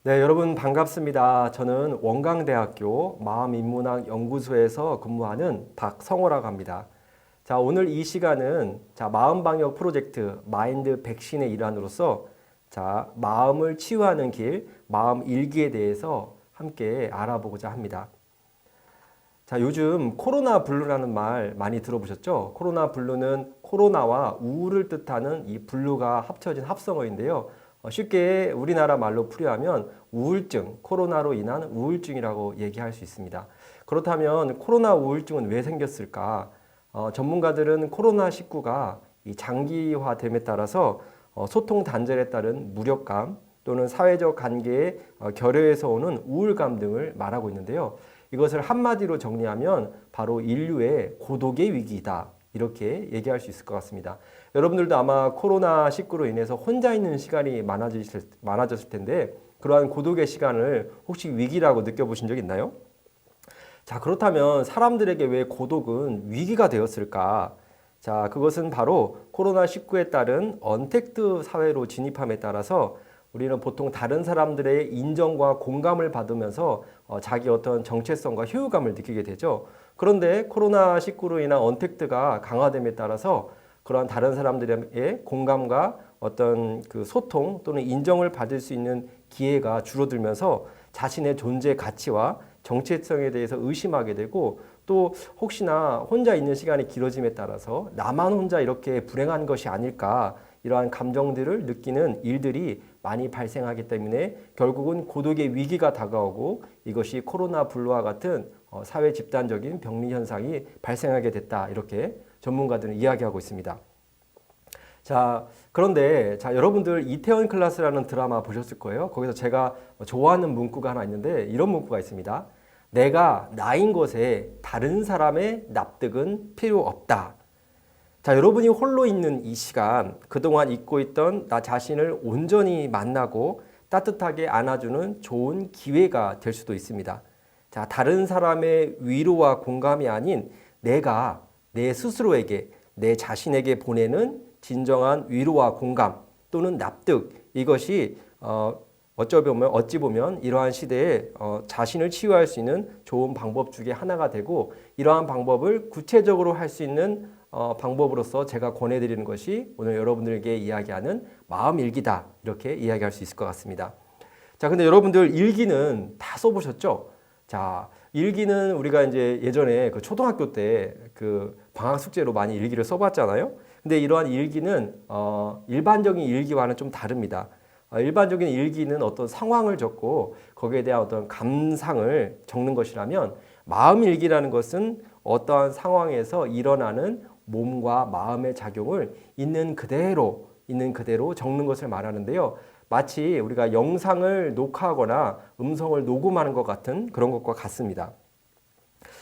네, 여러분 반갑습니다. 저는 원광대학교 마음인문학 연구소에서 근무하는 박성호라고 합니다. 자, 오늘 이 시간은 마음방역 프로젝트 마인드 백신의 일환으로서 마음을 치유하는 길, 마음 일기에 대해서 함께 알아보고자 합니다. 자, 요즘 코로나 블루라는 말 많이 들어보셨죠? 코로나 블루는 코로나와 우울을 뜻하는 이 블루가 합쳐진 합성어인데요. 쉽게 우리나라 말로 풀이하면 우울증, 코로나로 인한 우울증이라고 얘기할 수 있습니다. 그렇다면 코로나 우울증은 왜 생겼을까? 전문가들은 코로나19가 이 장기화됨에 따라서 소통 단절에 따른 무력감 또는 사회적 관계의 결여에서 오는 우울감 등을 말하고 있는데요. 이것을 한마디로 정리하면 바로 인류의 고독의 위기이다. 이렇게 얘기할 수 있을 것 같습니다. 여러분들도 아마 코로나19로 인해서 혼자 있는 시간이 많아졌을 텐데 그러한 고독의 시간을 혹시 위기라고 느껴보신 적 있나요? 자, 그렇다면 사람들에게 왜 고독은 위기가 되었을까? 자, 그것은 바로 코로나19에 따른 언택트 사회로 진입함에 따라서 우리는 보통 다른 사람들의 인정과 공감을 받으면서 자기 어떤 정체성과 효율감을 느끼게 되죠. 그런데 코로나19로 인한 언택트가 강화됨에 따라서 그러한 다른 사람들의 공감과 어떤 그 소통 또는 인정을 받을 수 있는 기회가 줄어들면서 자신의 존재 가치와 정체성에 대해서 의심하게 되고 또 혹시나 혼자 있는 시간이 길어짐에 따라서 나만 혼자 이렇게 불행한 것이 아닐까 이러한 감정들을 느끼는 일들이 많이 발생하기 때문에 결국은 고독의 위기가 다가오고 이것이 코로나 블루와 같은 사회 집단적인 병리 현상이 발생하게 됐다. 이렇게 전문가들은 이야기하고 있습니다. 자, 그런데 여러분들 이태원 클라스라는 드라마 보셨을 거예요. 거기서 제가 좋아하는 문구가 하나 있는데 이런 문구가 있습니다. 내가 나인 것에 다른 사람의 납득은 필요 없다. 자, 여러분이 홀로 있는 이 시간, 그동안 잊고 있던 나 자신을 온전히 만나고 따뜻하게 안아주는 좋은 기회가 될 수도 있습니다. 자, 다른 사람의 위로와 공감이 아닌 내가 내 스스로에게, 내 자신에게 보내는 진정한 위로와 공감 또는 납득, 이것이 어찌 보면 이러한 시대에 자신을 치유할 수 있는 좋은 방법 중에 하나가 되고 이러한 방법을 구체적으로 할 수 있는 방법으로서 제가 권해드리는 것이 오늘 여러분들에게 이야기하는 마음일기다. 이렇게 이야기할 수 있을 것 같습니다. 자, 근데 여러분들 일기는 다 써보셨죠? 자, 일기는 우리가 이제 예전에 그 초등학교 때 그 방학 숙제로 많이 일기를 써봤잖아요. 근데 이러한 일기는 일반적인 일기와는 좀 다릅니다. 일반적인 일기는 어떤 상황을 적고 거기에 대한 어떤 감상을 적는 것이라면 마음일기라는 것은 어떠한 상황에서 일어나는 몸과 마음의 작용을 있는 그대로 적는 것을 말하는데요. 마치 우리가 영상을 녹화하거나 음성을 녹음하는 것 같은 그런 것과 같습니다.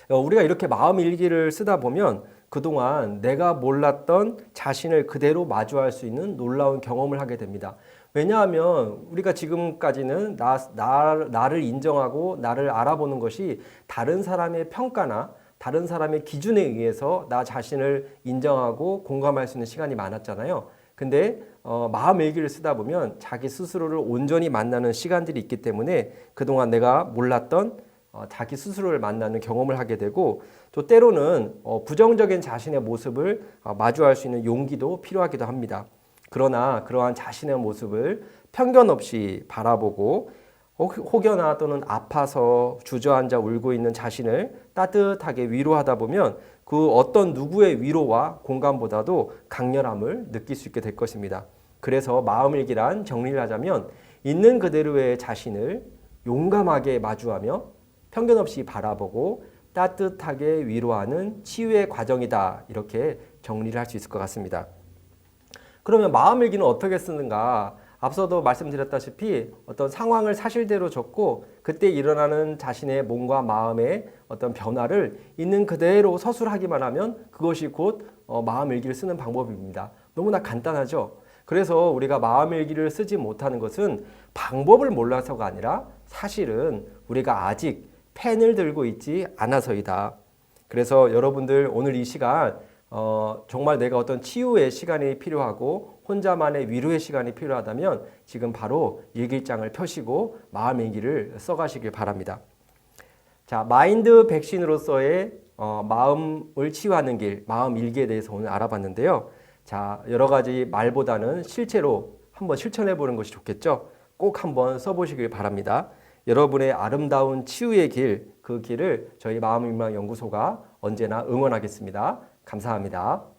우리가 이렇게 마음일기를 쓰다 보면 그동안 내가 몰랐던 자신을 그대로 마주할 수 있는 놀라운 경험을 하게 됩니다. 왜냐하면 우리가 지금까지는 나를 인정하고 나를 알아보는 것이 다른 사람의 평가나 다른 사람의 기준에 의해서 나 자신을 인정하고 공감할 수 있는 시간이 많았잖아요. 근데 마음 일기를 쓰다 보면 자기 스스로를 온전히 만나는 시간들이 있기 때문에 그동안 내가 몰랐던 자기 스스로를 만나는 경험을 하게 되고 또 때로는 부정적인 자신의 모습을 마주할 수 있는 용기도 필요하기도 합니다. 그러나 그러한 자신의 모습을 편견 없이 바라보고 혹여나 또는 아파서 주저앉아 울고 있는 자신을 따뜻하게 위로하다 보면 그 어떤 누구의 위로와 공감보다도 강렬함을 느낄 수 있게 될 것입니다. 그래서 마음일기란 정리를 하자면 있는 그대로의 자신을 용감하게 마주하며 편견 없이 바라보고 따뜻하게 위로하는 치유의 과정이다. 이렇게 정리를 할 수 있을 것 같습니다. 그러면 마음일기는 어떻게 쓰는가? 앞서도 말씀드렸다시피 어떤 상황을 사실대로 적고 그때 일어나는 자신의 몸과 마음의 어떤 변화를 있는 그대로 서술하기만 하면 그것이 곧 마음일기를 쓰는 방법입니다. 너무나 간단하죠? 그래서 우리가 마음일기를 쓰지 못하는 것은 방법을 몰라서가 아니라 사실은 우리가 아직 펜을 들고 있지 않아서이다. 그래서 여러분들 오늘 이 시간 정말 내가 어떤 치유의 시간이 필요하고 혼자만의 위로의 시간이 필요하다면 지금 바로 일기장을 펴시고 마음 일기를 써가시길 바랍니다. 자, 마인드 백신으로서의 마음을 치유하는 길, 마음 일기에 대해서 오늘 알아봤는데요. 자, 여러 가지 말보다는 실제로 한번 실천해 보는 것이 좋겠죠. 꼭 한번 써보시길 바랍니다. 여러분의 아름다운 치유의 길, 그 길을 저희 마음일망연구소가 언제나 응원하겠습니다. 감사합니다.